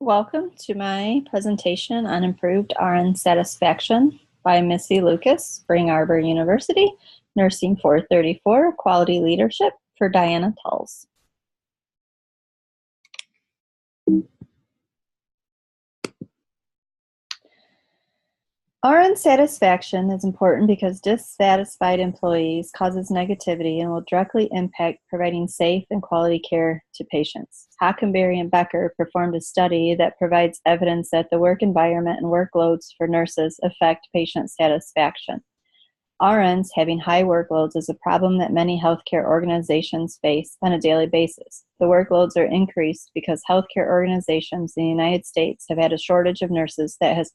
Welcome to my presentation on improved RN satisfaction by Missy Lucas, Spring Arbor University, Nursing 434, Quality Leadership for Diana Tulls. RN satisfaction is important because dissatisfied employees causes negativity and will directly impact providing safe and quality care to patients. Hockenberry and Becker performed a study that provides evidence that the work environment and workloads for nurses affect patient satisfaction. RNs having high workloads is a problem that many healthcare organizations face on a daily basis. The workloads are increased because healthcare organizations in the United States have had a shortage of nurses that has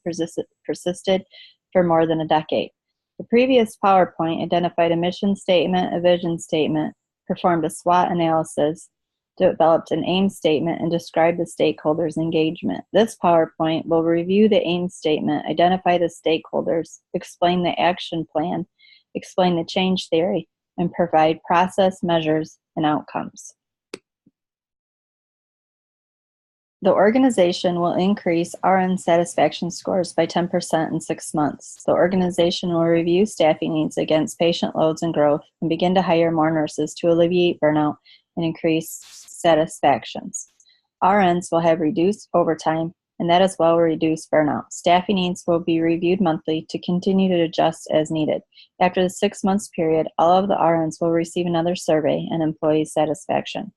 persisted for more than a decade. The previous PowerPoint identified a mission statement, a vision statement, performed a SWOT analysis, developed an aim statement, and described the stakeholders' engagement. This PowerPoint will review the aim statement, identify the stakeholders, explain the action plan, explain the change theory, and provide process, measures, and outcomes. The organization will increase RN satisfaction scores by 10% in 6 months. The organization will review staffing needs against patient loads and growth and begin to hire more nurses to alleviate burnout and increase satisfactions. RNs will have reduced overtime, and that as well will reduce burnout. Staffing needs will be reviewed monthly to continue to adjust as needed. After the 6 months period, all of the RNs will receive another survey on employee satisfaction.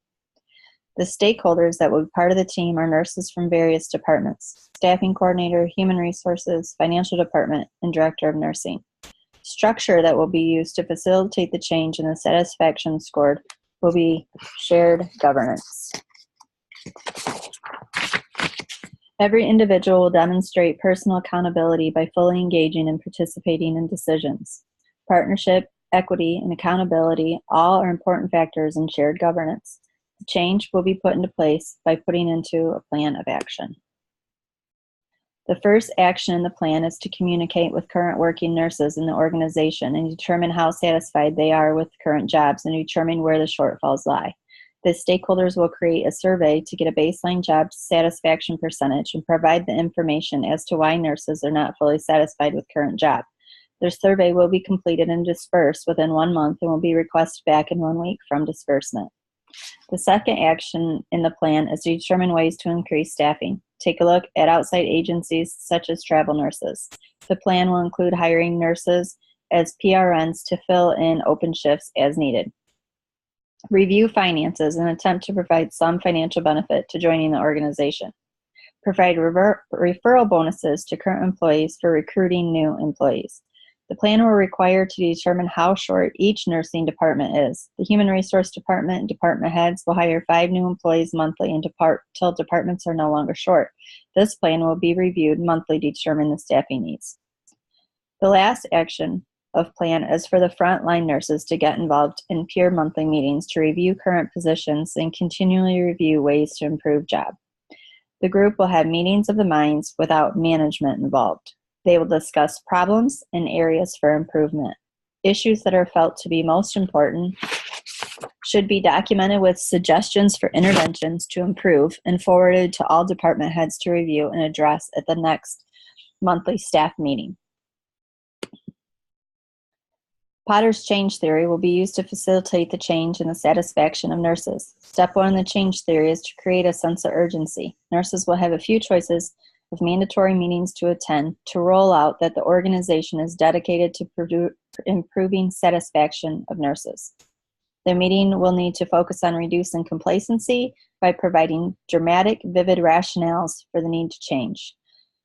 The stakeholders that will be part of the team are nurses from various departments: staffing coordinator, human resources, financial department, and director of nursing. Structure that will be used to facilitate the change in the satisfaction scored will be shared governance. Every individual will demonstrate personal accountability by fully engaging and participating in decisions. Partnership, equity, and accountability all are important factors in shared governance. The change will be put into place by putting into a plan of action. The first action in the plan is to communicate with current working nurses in the organization and determine how satisfied they are with current jobs and determine where the shortfalls lie. The stakeholders will create a survey to get a baseline job satisfaction percentage and provide the information as to why nurses are not fully satisfied with current job. Their survey will be completed and dispersed within 1 month and will be requested back in 1 week from disbursement. The second action in the plan is to determine ways to increase staffing. Take a look at outside agencies such as travel nurses. The plan will include hiring nurses as PRNs to fill in open shifts as needed. Review finances and attempt to provide some financial benefit to joining the organization. Provide referral bonuses to current employees for recruiting new employees. The plan will require to determine how short each nursing department is. The human resource department and department heads will hire 5 new employees monthly until departments are no longer short. This plan will be reviewed monthly to determine the staffing needs. The last action of plan is for the frontline nurses to get involved in peer monthly meetings to review current positions and continually review ways to improve job. The group will have meetings of the minds without management involved. They will discuss problems and areas for improvement. Issues that are felt to be most important should be documented with suggestions for interventions to improve and forwarded to all department heads to review and address at the next monthly staff meeting. Potter's change theory will be used to facilitate the change in the satisfaction of nurses. Step 1 in the change theory is to create a sense of urgency. Nurses will have a few choices of mandatory meetings to attend to roll out that the organization is dedicated to improving satisfaction of nurses. The meeting will need to focus on reducing complacency by providing dramatic, vivid rationales for the need to change.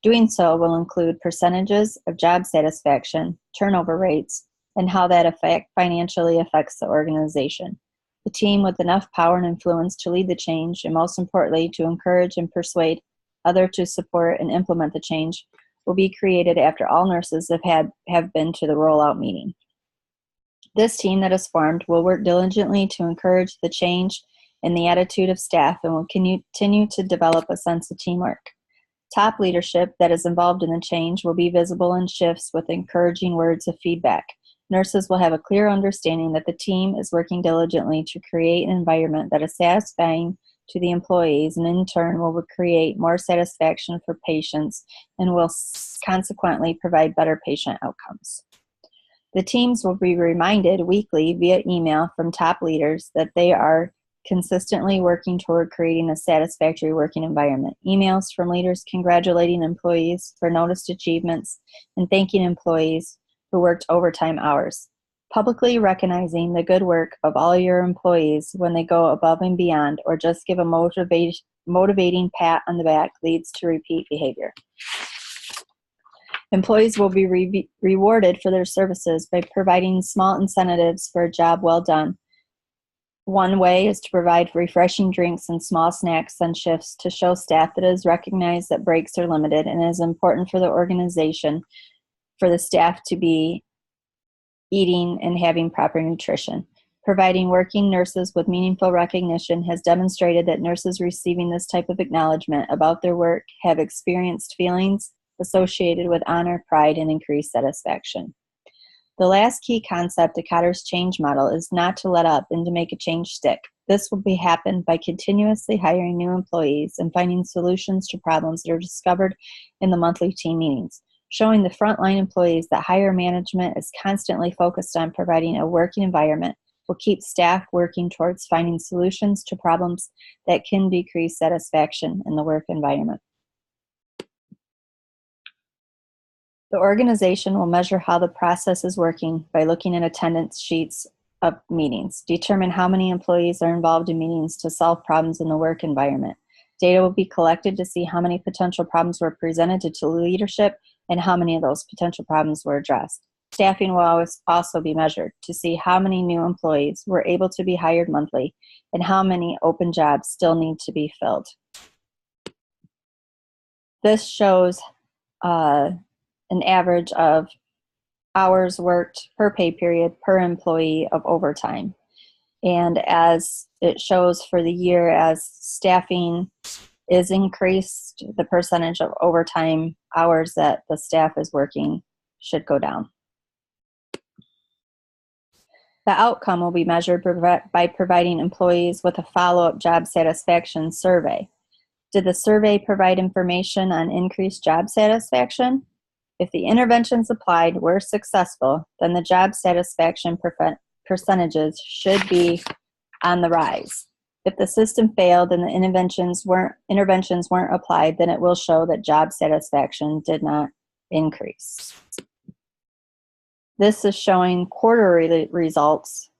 Doing so will include percentages of job satisfaction, turnover rates, and how that financially affects the organization. The team with enough power and influence to lead the change, and most importantly, to encourage and persuade others to support and implement the change, will be created after all nurses have been to the rollout meeting. This team that is formed will work diligently to encourage the change in the attitude of staff and will continue to develop a sense of teamwork. Top leadership that is involved in the change will be visible in shifts with encouraging words of feedback. Nurses will have a clear understanding that the team is working diligently to create an environment that is satisfying to the employees, and in turn will create more satisfaction for patients and will consequently provide better patient outcomes. The teams will be reminded weekly via email from top leaders that they are consistently working toward creating a satisfactory working environment. Emails from leaders congratulating employees for noticed achievements and thanking employees who worked overtime hours. Publicly recognizing the good work of all your employees when they go above and beyond, or just give a motivating pat on the back, leads to repeat behavior. Employees will be rewarded for their services by providing small incentives for a job well done. One way is to provide refreshing drinks and small snacks on shifts to show staff that it is recognized that breaks are limited and it is important for the organization for the staff to be eating and having proper nutrition. Providing working nurses with meaningful recognition has demonstrated that nurses receiving this type of acknowledgement about their work have experienced feelings associated with honor, pride, and increased satisfaction. The last key concept of Kotter's change model is not to let up and to make a change stick. This will happen by continuously hiring new employees and finding solutions to problems that are discovered in the monthly team meetings. Showing the frontline employees that higher management is constantly focused on providing a working environment will keep staff working towards finding solutions to problems that can decrease satisfaction in the work environment. The organization will measure how the process is working by looking at attendance sheets of meetings, determine how many employees are involved in meetings to solve problems in the work environment. Data will be collected to see how many potential problems were presented to leadership and how many of those potential problems were addressed. Staffing will also be measured to see how many new employees were able to be hired monthly and how many open jobs still need to be filled. This shows an average of hours worked per pay period per employee of overtime. And as it shows for the year, as staffing is increased, the percentage of overtime hours that the staff is working should go down. The outcome will be measured by providing employees with a follow-up job satisfaction survey. Did the survey provide information on increased job satisfaction? If the interventions applied were successful, then the job satisfaction percentages should be on the rise. If the system failed and the interventions weren't applied, then it will show that job satisfaction did not increase. This is showing quarterly results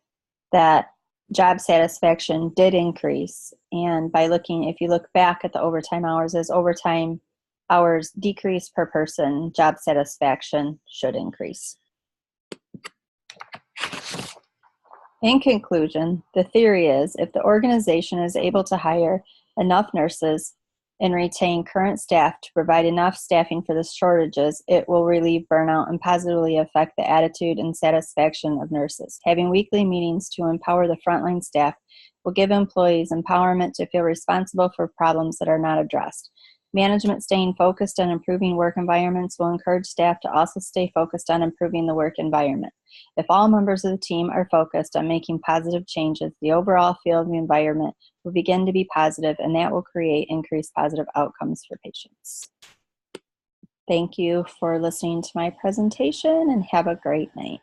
that job satisfaction did increase. And by looking, if you look back at the overtime hours, as overtime hours decrease per person, job satisfaction should increase. In conclusion, the theory is if the organization is able to hire enough nurses and retain current staff to provide enough staffing for the shortages, it will relieve burnout and positively affect the attitude and satisfaction of nurses. Having weekly meetings to empower the frontline staff will give employees empowerment to feel responsible for problems that are not addressed. Management staying focused on improving work environments will encourage staff to also stay focused on improving the work environment. If all members of the team are focused on making positive changes, the overall feel of the environment will begin to be positive, and that will create increased positive outcomes for patients. Thank you for listening to my presentation, and have a great night.